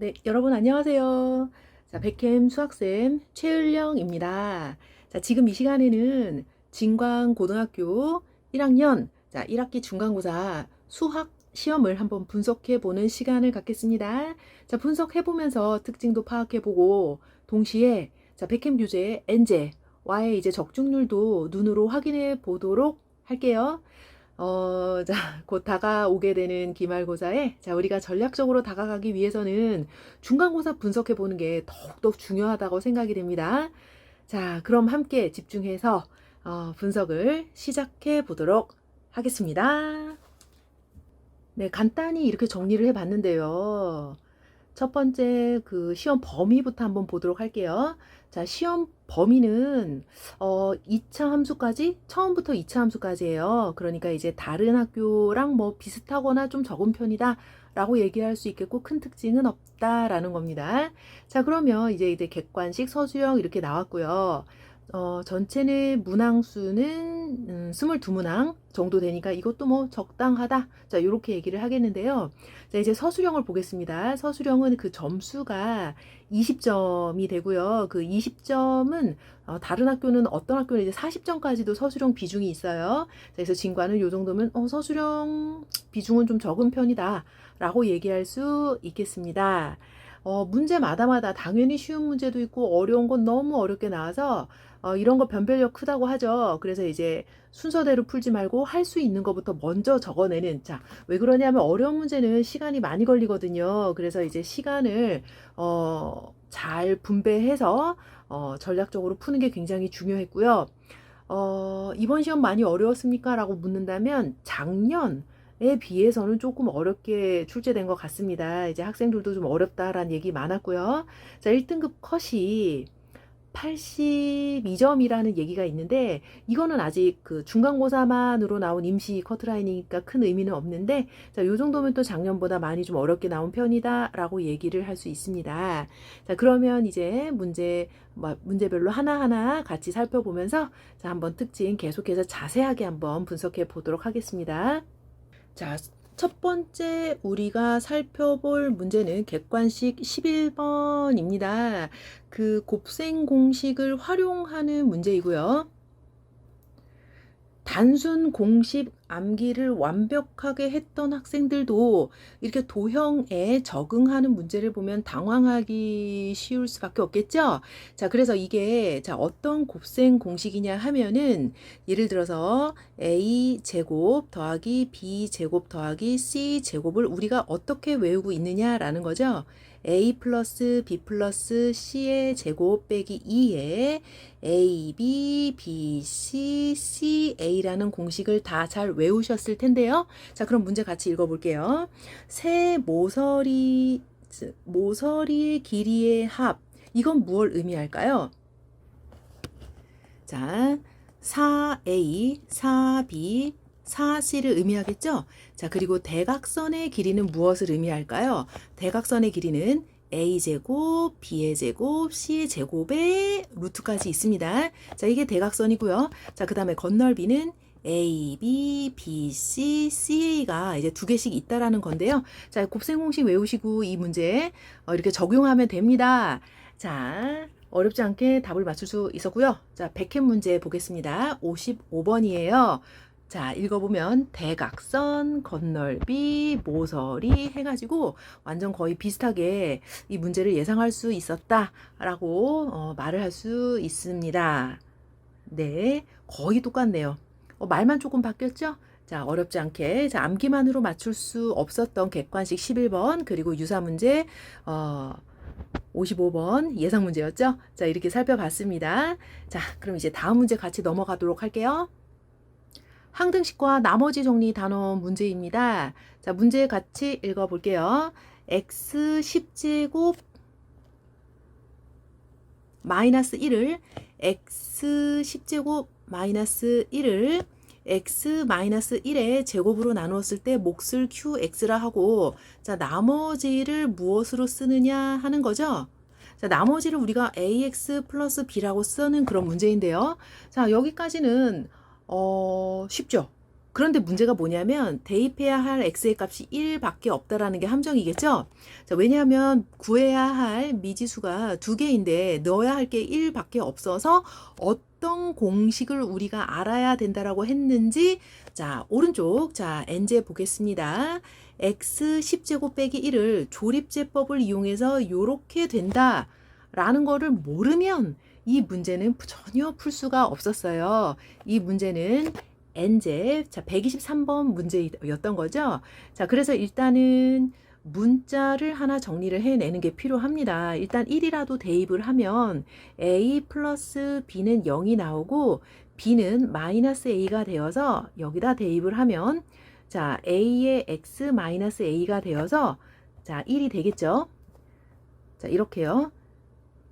네, 여러분 안녕하세요. 자, 백캠 수학쌤 최을령입니다. 자, 지금 이 시간에는 진광고등학교 1학년 1학기 중간고사 수학 시험을 한번 분석해 보는 시간을 갖겠습니다. 자, 분석해 보면서 특징도 파악해 보고 동시에 백캠 교재 N제와의 이제 적중률도 눈으로 확인해 보도록 할게요. 곧 다가오게 되는 기말고사에, 우리가 전략적으로 다가가기 위해서는 중간고사 분석해 보는 게 더욱더 중요하다고 생각이 됩니다. 자, 그럼 함께 집중해서, 분석을 시작해 보도록 하겠습니다. 네, 간단히 이렇게 정리를 해 봤는데요. 첫 번째 그 시험 범위부터 한번 보도록 할게요. 자, 시험 범위는 2차 함수까지 처음부터 2차 함수까지예요. 그러니까 이제 다른 학교랑 뭐 비슷하거나 좀 적은 편이다 라고 얘기할 수 있겠고 큰 특징은 없다라는 겁니다. 자, 그러면 이제 객관식 서술형 이렇게 나왔고요. 전체 문항수는 22문항 정도 되니까 이것도 뭐 적당하다. 자, 요렇게 얘기를 하겠는데요. 자, 이제 서술형을 보겠습니다. 서술형은 그 점수가 20점이 되고요. 그 20점은 다른 학교는 어떤 학교는 이제 40점까지도 서술형 비중이 있어요. 자, 그래서 진과는 요 정도면 서술형 비중은 좀 적은 편이다 라고 얘기할 수 있겠습니다. 문제마다마다 당연히 쉬운 문제도 있고 어려운 건 너무 어렵게 나와서 이런 거 변별력 크다고 하죠. 그래서 이제 순서대로 풀지 말고 할 수 있는 것부터 먼저 적어내는. 자, 왜 그러냐면 어려운 문제는 시간이 많이 걸리거든요. 그래서 이제 시간을 잘 분배해서 전략적으로 푸는 게 굉장히 중요했고요. 이번 시험 많이 어려웠습니까? 라고 묻는다면 작년에 비해서는 조금 어렵게 출제된 것 같습니다. 이제 학생들도 좀 어렵다라는 얘기 많았고요. 자, 1등급 컷이 82점이라는 얘기가 있는데 이거는 아직 그 중간고사만으로 나온 임시 커트라인이니까 큰 의미는 없는데 자, 요 정도면 또 작년보다 많이 좀 어렵게 나온 편이다 라고 얘기를 할 수 있습니다. 자, 그러면 이제 문제별로 하나하나 같이 살펴보면서 자, 한번 특징 계속해서 자세하게 한번 분석해 보도록 하겠습니다. 자, 첫 번째 우리가 살펴볼 문제는 객관식 11번입니다. 그 곱셈 공식을 활용하는 문제이고요. 단순 공식 암기를 완벽하게 했던 학생들도 이렇게 도형에 적응하는 문제를 보면 당황하기 쉬울 수밖에 없겠죠. 자, 그래서 이게 어떤 곱셈 공식이냐 하면은 예를 들어서 a 제곱 더하기 b 제곱 더하기 c 제곱을 우리가 어떻게 외우고 있느냐라는 거죠. a 플러스 b 플러스 c의 제곱 빼기 2에 a, b, b, c, c, a라는 공식을 다 잘 외우셨을 텐데요. 자, 그럼 문제 같이 읽어볼게요. 세 모서리의 길이의 합. 이건 무엇을 의미할까요? 자, 4a, 4b, 4c를 의미하겠죠? 자, 그리고 대각선의 길이는 무엇을 의미할까요? 대각선의 길이는 a제곱, b의 제곱, c의 제곱의 루트까지 있습니다. 자, 이게 대각선이고요. 자, 그 다음에 건널비는 a, b, b, c, ca가 이제 두 개씩 있다라는 건데요. 자, 곱셈 공식 외우시고 이 문제 이렇게 적용하면 됩니다. 자, 어렵지 않게 답을 맞출 수 있었고요. 자, 백캠 문제 보겠습니다. 55번이에요. 자, 읽어보면 대각선, 건널비, 모서리 해가지고 완전 거의 비슷하게 이 문제를 예상할 수 있었다라고 말을 할 수 있습니다. 네, 거의 똑같네요. 말만 조금 바뀌었죠? 자, 어렵지 않게 암기만으로 맞출 수 없었던 객관식 11번 그리고 유사 문제 55번 예상 문제였죠? 자, 이렇게 살펴봤습니다. 자, 그럼 이제 다음 문제 같이 넘어가도록 할게요. 항등식과 나머지 정리 단어 문제입니다. 자, 문제 같이 읽어볼게요. x 10제곱 마이너스 1을 x 10제곱 마이너스 1을 x 마이너스 1의 제곱으로 나누었을 때 몫을 qx라 하고 자, 나머지를 무엇으로 쓰느냐 하는 거죠. 자, 나머지를 우리가 ax 플러스 b라고 쓰는 그런 문제인데요. 자, 여기까지는 쉽죠. 그런데 문제가 뭐냐면 대입해야 할 x의 값이 1밖에 없다라는 게 함정이겠죠? 자, 왜냐하면 구해야 할 미지수가 두 개인데 넣어야 할 게 1밖에 없어서 어떤 공식을 우리가 알아야 된다라고 했는지, 자, 오른쪽, 자, n제 보겠습니다. x 10제곱 빼기 1을 조립제법을 이용해서 이렇게 된다 라는 거를 모르면 이 문제는 전혀 풀 수가 없었어요. 이 문제는 n제, 자, 123번 문제였던 거죠. 자, 그래서 일단은 문자를 하나 정리를 해내는 게 필요합니다. 일단 1이라도 대입을 하면 a 플러스 b는 0이 나오고 b는 마이너스 a가 되어서 여기다 대입을 하면, 자, a의 x 마이너스 a가 되어서, 자, 1이 되겠죠. 자, 이렇게요.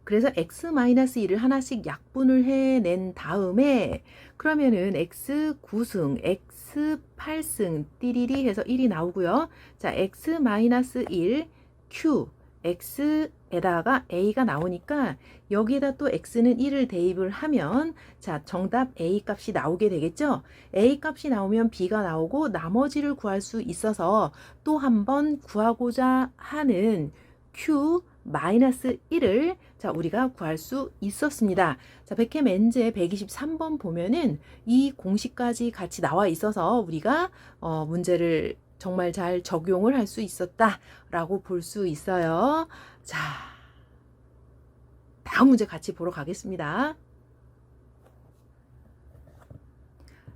그래서 x-1을 하나씩 약분을 해낸 다음에 그러면은 x 9승, x 8승 띠리리 해서 1이 나오고요. 자, x-1 q, x에다가 a가 나오니까 여기에다 또 x는 1을 대입을 하면, 자, 정답 a 값이 나오게 되겠죠. a 값이 나오면 b가 나오고 나머지를 구할 수 있어서 또 한 번 구하고자 하는 q 마이너스 1을, 자, 우리가 구할 수 있었습니다. 자, 백햄 n제 123번 보면은 이 공식까지 같이 나와 있어서 우리가 문제를 정말 잘 적용을 할 수 있었다라고 볼 수 있어요. 자, 다음 문제 같이 보러 가겠습니다.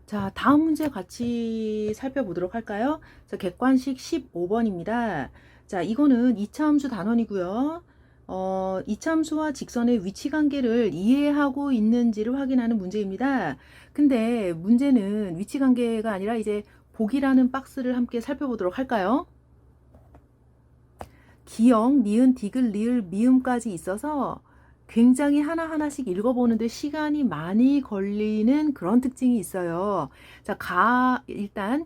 자, 다음 문제 같이 살펴보도록 할까요? 자, 객관식 15번입니다. 자, 이거는 이차함수 단원이고요. 이차함수와 직선의 위치 관계를 이해하고 있는지를 확인하는 문제입니다. 근데 문제는 위치 관계가 아니라 이제 보기라는 박스를 함께 살펴보도록 할까요? 기역, 니은, 디귿, 리을, 미음까지 있어서 굉장히 하나하나씩 읽어보는데 시간이 많이 걸리는 그런 특징이 있어요. 자, 일단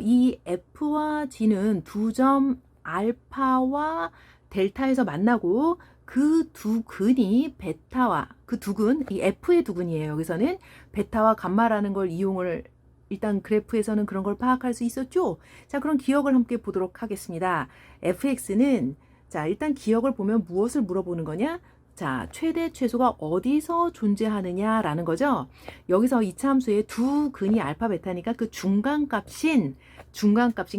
이 F와 G는 두 점 알파와 델타에서 만나고 그 두 근이 베타와, 그 두 근, 이 F의 두 근이에요. 여기서는 베타와 감마라는 걸 이용을, 일단 그래프에서는 그런 걸 파악할 수 있었죠. 자, 그럼 기억을 함께 보도록 하겠습니다. fx는, 자, 일단 기억을 보면 무엇을 물어보는 거냐? 자, 최대 최소가 어디서 존재하느냐라는 거죠. 여기서 이차 함수의 두 근이 알파 베타니까 그 중간값인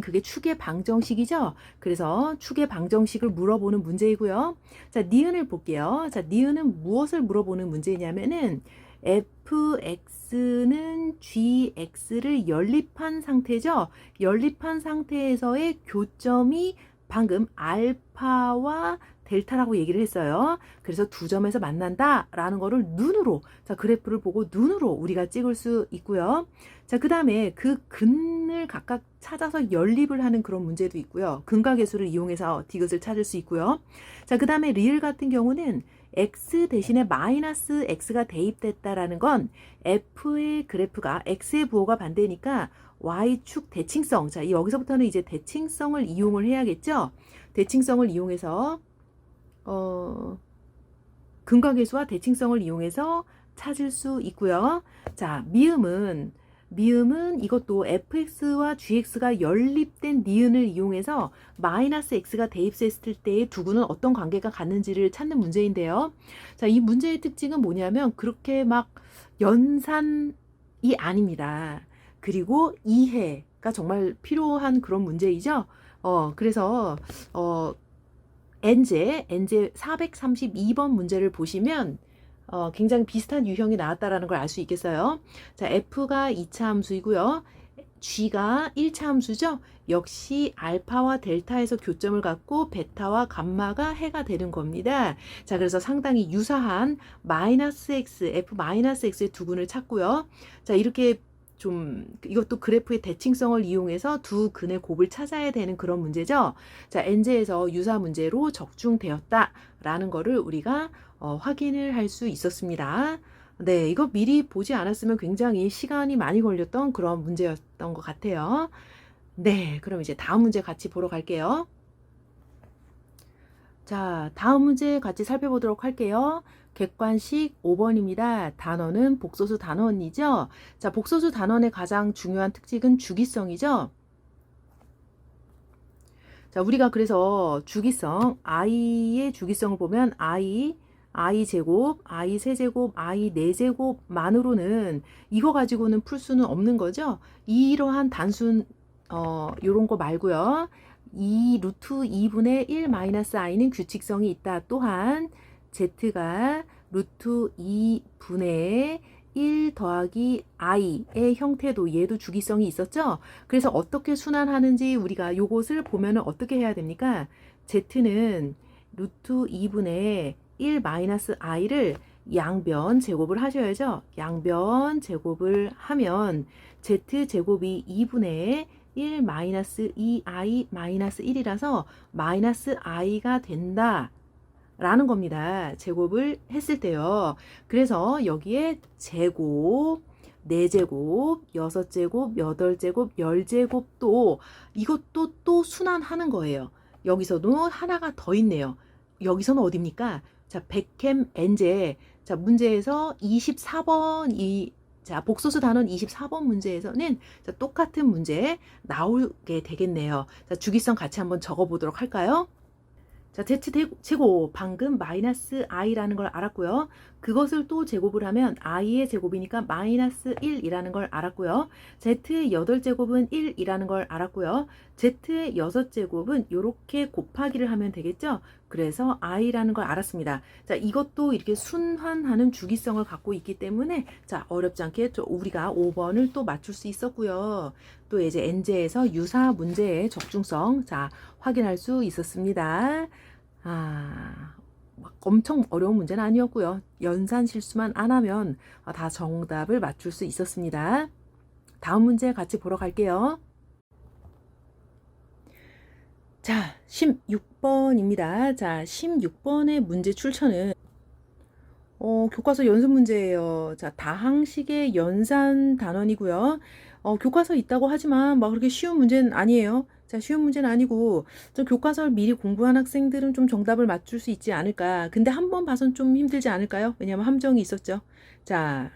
그게 축의 방정식이죠. 그래서 축의 방정식을 물어보는 문제이고요. 자, 니은을 볼게요. 자, 니은은 무엇을 물어보는 문제냐면은 fx는 gx를 연립한 상태죠. 연립한 상태에서의 교점이 방금 알파와 델타라고 얘기를 했어요. 그래서 두 점에서 만난다라는 거를 눈으로, 자, 그래프를 보고 눈으로 우리가 찍을 수 있고요. 자, 그 다음에 그 근을 각각 찾아서 연립을 하는 그런 문제도 있고요. 근각계수를 이용해서 디귿을 찾을 수 있고요. 자, 그 다음에 리을 같은 경우는 x 대신에 마이너스 x가 대입됐다라는 건 f의 그래프가 x의 부호가 반대니까 y축 대칭성, 자, 여기서부터는 이제 대칭성을 이용을 해야겠죠. 대칭성을 이용해서 근각계수와 대칭성을 이용해서 찾을 수 있고요. 자, 미음은 이것도 fx와 gx가 연립된 니은을 이용해서 마이너스 x가 대입됐을 때의 두 근은 어떤 관계가 갖는지를 찾는 문제인데요. 자, 이 문제의 특징은 뭐냐면 그렇게 막 연산이 아닙니다. 그리고 이해가 정말 필요한 그런 문제이죠. 그래서 n제 432번 문제를 보시면 굉장히 비슷한 유형이 나왔다라는 걸 알 수 있겠어요. 자, f가 2차 함수이고요. g가 1차 함수죠. 역시 알파와 델타에서 교점을 갖고 베타와 감마가 해가 되는 겁니다. 자, 그래서 상당히 유사한 마이너스 x, f-x의 두 근을 찾고요. 자, 이렇게 좀 이것도 그래프의 대칭성을 이용해서 두 근의 곱을 찾아야 되는 그런 문제죠. 자, n제에서 유사 문제로 적중되었다라는 거를 우리가 확인을 할 수 있었습니다. 네, 이거 미리 보지 않았으면 굉장히 시간이 많이 걸렸던 그런 문제였던 것 같아요. 네, 그럼 이제 다음 문제 같이 보러 갈게요. 자, 다음 문제 같이 살펴보도록 할게요. 객관식 5번입니다. 단원은 복소수 단원이죠. 자, 복소수 단원의 가장 중요한 특징은 주기성이죠. 자, 우리가 그래서 주기성, i의 주기성을 보면 i 제곱, i 세제곱, i 네제곱만으로는 이거 가지고는 풀 수는 없는 거죠. 이러한 단순 요런 거 말고요. 이 루트 2분의 1 마이너스 i는 규칙성이 있다. 또한 z가 루트 2분의 1 더하기 i의 형태도 얘도 주기성이 있었죠. 그래서 어떻게 순환하는지 우리가 요것을 보면은 어떻게 해야 됩니까? z는 루트 2분의 1 마이너스 i를 양변 제곱을 하셔야죠. 양변 제곱을 하면 z제곱이 2분의 1 마이너스 2i 마이너스 1이라서 마이너스 i가 된다. 라는 겁니다. 제곱을 했을 때요. 그래서 여기에 제곱, 4제곱, 6제곱, 8제곱, 10제곱도 이것도 또 순환하는 거예요. 여기서도 하나가 더 있네요. 여기서는 어디입니까? 자, 백캠 엔제. 자, 문제에서 24번 자, 복소수 단원 24번 문제에서는 자, 똑같은 문제 나오게 되겠네요. 자, 주기성 같이 한번 적어 보도록 할까요? 자, z제곱 방금 마이너스 i라는 걸 알았고요. 그것을 또 제곱을 하면 i의 제곱이니까 마이너스 1이라는 걸 알았고요. z의 8제곱은 1이라는 걸 알았고요. z의 6제곱은 이렇게 곱하기를 하면 되겠죠. 그래서 i라는 걸 알았습니다. 자, 이것도 이렇게 순환하는 주기성을 갖고 있기 때문에 자, 어렵지 않게 우리가 5번을 또 맞출 수 있었고요. 또 이제 엔제에서 유사 문제의 적중성 자, 확인할 수 있었습니다. 엄청 어려운 문제는 아니었고요. 연산 실수만 안 하면 다 정답을 맞출 수 있었습니다. 다음 문제 같이 보러 갈게요. 자, 16번입니다. 자, 16번의 문제 출처는 교과서 연습 문제예요. 자, 다항식의 연산 단원이고요. 교과서 있다고 하지만 막 그렇게 쉬운 문제는 아니에요. 자, 쉬운 문제는 아니고 좀 교과서를 미리 공부한 학생들은 좀 정답을 맞출 수 있지 않을까. 근데 한 번 봐선 좀 힘들지 않을까요? 왜냐하면 함정이 있었죠. 자,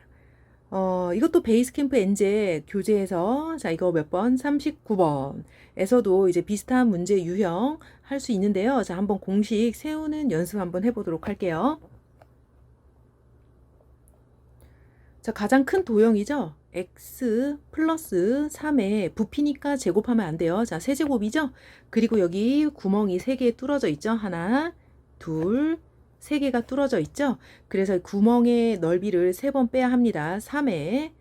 이것도 베이스캠프 엔제 교재에서 자, 이거 몇 번? 39번에서도 이제 비슷한 문제 유형 할 수 있는데요. 자, 한번 공식 세우는 연습 한번 해보도록 할게요. 자, 가장 큰 도형이죠. x 플러스 3에 부피니까 제곱하면 안 돼요. 자, 세제곱이죠. 그리고 여기 구멍이 3개 뚫어져 있죠. 하나, 둘, 3개가 뚫어져 있죠. 그래서 구멍의 넓이를 3번 빼야 합니다. 3에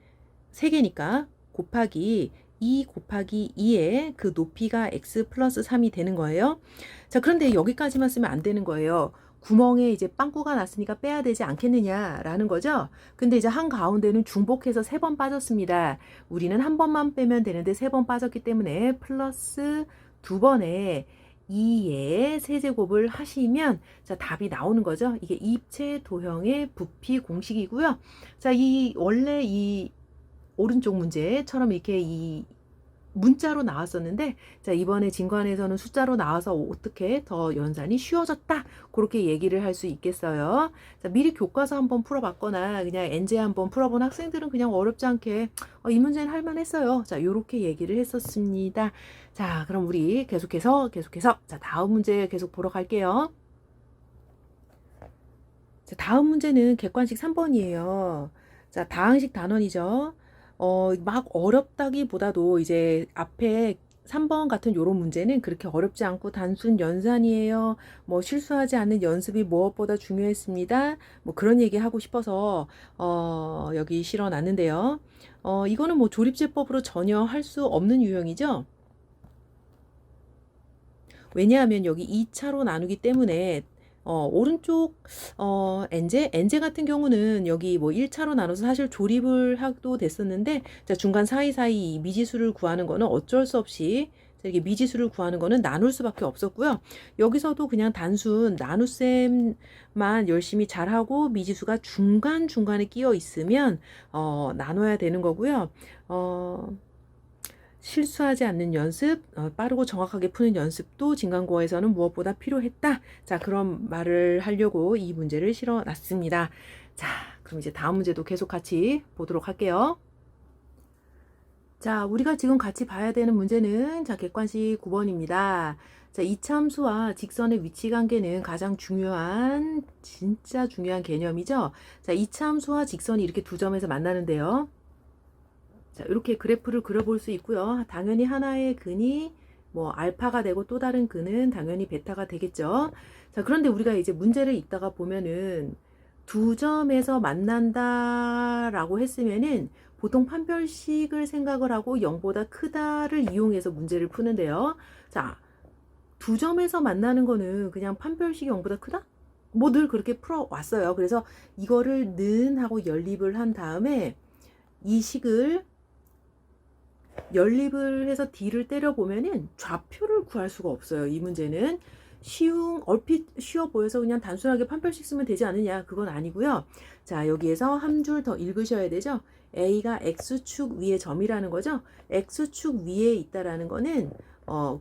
3개니까 곱하기 2 곱하기 2에 그 높이가 x 플러스 3이 되는 거예요. 자, 그런데 여기까지만 쓰면 안 되는 거예요. 구멍에 이제 빵꾸가 났으니까 빼야 되지 않겠느냐라는 거죠. 근데 이제 한가운데는 중복해서 3번 빠졌습니다. 우리는 한 번만 빼면 되는데 3번 빠졌기 때문에 플러스 2번에 2의 세제곱을 하시면 자, 답이 나오는 거죠. 이게 입체 도형의 부피 공식이고요. 자, 원래 이 오른쪽 문제처럼 이렇게 이 문자로 나왔었는데 자, 이번에 진관에서는 숫자로 나와서 어떻게 더 연산이 쉬워졌다 그렇게 얘기를 할 수 있겠어요. 자, 미리 교과서 한번 풀어봤거나 그냥 엔제 한번 풀어본 학생들은 그냥 어렵지 않게 이 문제는 할만했어요. 자, 요렇게 얘기를 했었습니다. 자, 그럼 우리 계속해서 자, 다음 문제 계속 보러 갈게요. 자, 다음 문제는 객관식 3번이에요. 자, 다항식 단원이죠. 막 어렵다기보다도 이제 앞에 3번 같은 요런 문제는 그렇게 어렵지 않고 단순 연산이에요. 뭐 실수하지 않는 연습이 무엇보다 중요했습니다. 뭐 그런 얘기 하고 싶어서 여기 실어 놨는데요. 이거는 뭐 조립제법으로 전혀 할 수 없는 유형이죠. 왜냐하면 여기 2차로 나누기 때문에 오른쪽 엔제 같은 경우는 여기 뭐 1차로 나눠서 사실 조립을 해도 됐었는데 자, 중간 사이사이 미지수를 구하는 거는 어쩔 수 없이 이렇게 미지수를 구하는 거는 나눌 수밖에 없었고요. 여기서도 그냥 단순 나눗셈만 열심히 잘하고 미지수가 중간중간에 끼어 있으면 나눠야 되는 거고요. 실수하지 않는 연습, 빠르고 정확하게 푸는 연습도 진강고에서는 무엇보다 필요했다. 자, 그런 말을 하려고 이 문제를 실어 놨습니다. 자, 그럼 이제 다음 문제도 계속 같이 보도록 할게요. 자, 우리가 지금 같이 봐야 되는 문제는 자, 객관식 9번입니다. 자, 이참수와 직선의 위치 관계는 가장 중요한, 진짜 중요한 개념이죠. 자, 이참수와 직선이 이렇게 두 점에서 만나는데요. 자, 이렇게 그래프를 그려볼 수 있고요. 당연히 하나의 근이 뭐 알파가 되고 또 다른 근은 당연히 베타가 되겠죠. 자, 그런데 우리가 이제 문제를 읽다가 보면은 두 점에서 만난다라고 했으면은 보통 판별식을 생각을 하고 0보다 크다를 이용해서 문제를 푸는데요. 자, 두 점에서 만나는 거는 그냥 판별식이 0보다 크다? 뭐 늘 그렇게 풀어왔어요. 그래서 이거를 는 하고 연립을 한 다음에 이 식을 연립을 해서 D를 때려보면은 좌표를 구할 수가 없어요. 이 문제는 얼핏 쉬워 보여서 그냥 단순하게 판별식 쓰면 되지 않느냐, 그건 아니고요. 자, 여기에서 한 줄 더 읽으셔야 되죠. A가 X축 위의 점이라는 거죠. X축 위에 있다라는 거는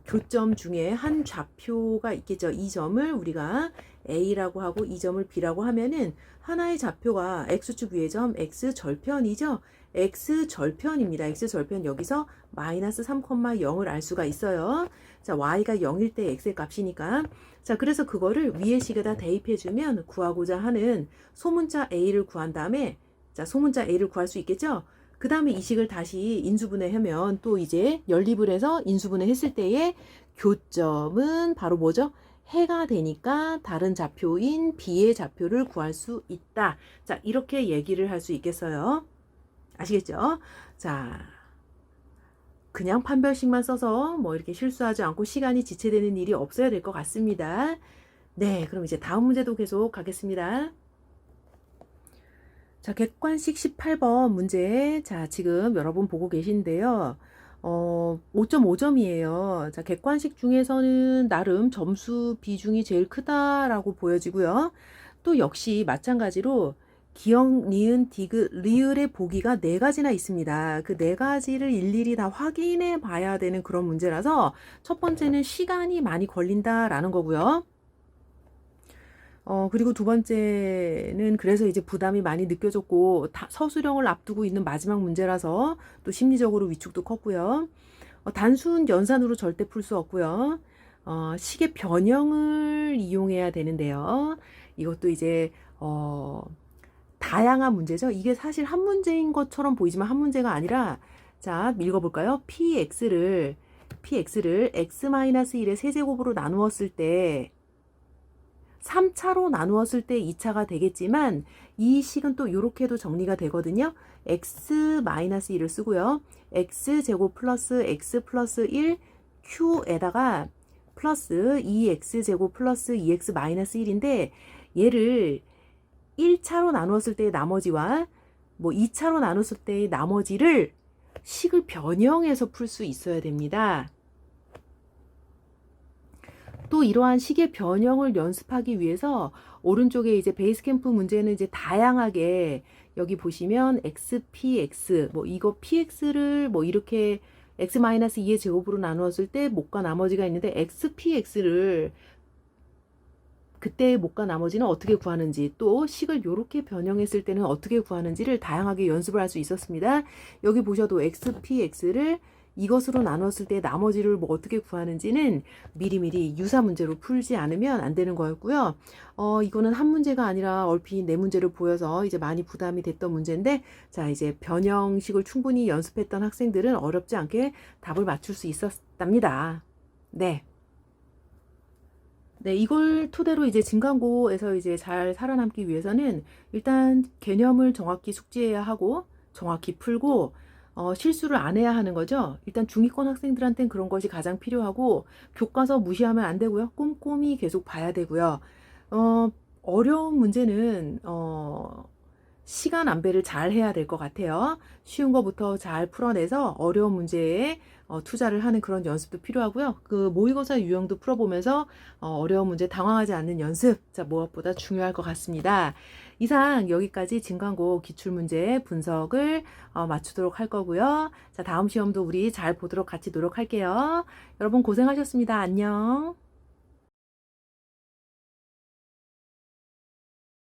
교점 중에 한 좌표가 있겠죠. 이 점을 우리가 A라고 하고 이 점을 B라고 하면은 하나의 좌표가 X축 위의 점 X절편이죠. X절편입니다. X절편 여기서 마이너스 3,0을 알 수가 있어요. 자, Y가 0일 때 X의 값이니까. 자, 그래서 그거를 위의 식에다 대입해주면 구하고자 하는 소문자 A를 구한 다음에, 자, 소문자 A를 구할 수 있겠죠? 그 다음에 이 식을 다시 인수분해하면 또 이제 연립을 해서 인수분해했을 때의 교점은 바로 뭐죠? 해가 되니까 다른 좌표인 B의 좌표를 구할 수 있다. 자, 이렇게 얘기를 할 수 있겠어요. 아시겠죠? 자, 그냥 판별식만 써서 뭐 이렇게 실수하지 않고 시간이 지체되는 일이 없어야 될 것 같습니다. 네, 그럼 이제 다음 문제도 계속 가겠습니다. 자, 객관식 18번 문제. 자, 지금 여러분 보고 계신데요. 5.5점이에요. 자, 객관식 중에서는 나름 점수 비중이 제일 크다라고 보여지고요. 또 역시 마찬가지로 기역, 니은, 디귿, 리을의 보기가 4가지나 있습니다. 그 4가지를 일일이 다 확인해 봐야 되는 그런 문제라서 첫 번째는 시간이 많이 걸린다라는 거고요. 그리고 두 번째는 그래서 이제 부담이 많이 느껴졌고 서술형을 앞두고 있는 마지막 문제라서 또 심리적으로 위축도 컸고요. 단순 연산으로 절대 풀 수 없고요. 식의 변형을 이용해야 되는데요. 이것도 이제 다양한 문제죠. 이게 사실 한 문제인 것처럼 보이지만 한 문제가 아니라, 자, 읽어볼까요? px를 x-1의 세제곱으로 나누었을 때 3차로 나누었을 때 2차가 되겠지만 이 식은 또 이렇게도 정리가 되거든요. x-1을 쓰고요. x제곱 플러스 x 플러스 1 q에다가 플러스 2x제곱 플러스 2x 마이너스 1인데 얘를 1차로 나누었을 때의 나머지와 뭐 2차로 나눴을 때의 나머지를 식을 변형해서 풀 수 있어야 됩니다. 또 이러한 식의 변형을 연습하기 위해서 오른쪽에 이제 베이스 캠프 문제는 이제 다양하게 여기 보시면 xpx 뭐 이거 px를 뭐 이렇게 x-2의 제곱으로 나누었을 때 못과 나머지가 있는데 xpx를 그때의 못과 나머지는 어떻게 구하는지, 또 식을 이렇게 변형했을 때는 어떻게 구하는지를 다양하게 연습을 할 수 있었습니다. 여기 보셔도 xpx를 이것으로 나눴을 때 나머지를 뭐 어떻게 구하는지는 미리미리 유사 문제로 풀지 않으면 안 되는 거였고요. 이거는 한 문제가 아니라 얼핏 네 문제를 보여서 이제 많이 부담이 됐던 문제인데, 자, 이제 변형식을 충분히 연습했던 학생들은 어렵지 않게 답을 맞출 수 있었답니다. 네. 네, 이걸 토대로 이제 진강고에서 이제 잘 살아남기 위해서는 일단 개념을 정확히 숙지해야 하고 정확히 풀고 실수를 안 해야 하는 거죠. 일단 중위권 학생들한테는 그런 것이 가장 필요하고 교과서 무시하면 안 되고요. 꼼꼼히 계속 봐야 되고요. 어려운 문제는 시간 안배를 잘 해야 될 것 같아요. 쉬운 것부터 잘 풀어내서 어려운 문제에 투자를 하는 그런 연습도 필요하고요. 그 모의고사 유형도 풀어보면서 어려운 문제 당황하지 않는 연습, 자, 무엇보다 중요할 것 같습니다. 이상 여기까지 진광고 기출문제 분석을 맞추도록 할 거고요. 자, 다음 시험도 우리 잘 보도록 같이 노력할게요. 여러분 고생하셨습니다. 안녕.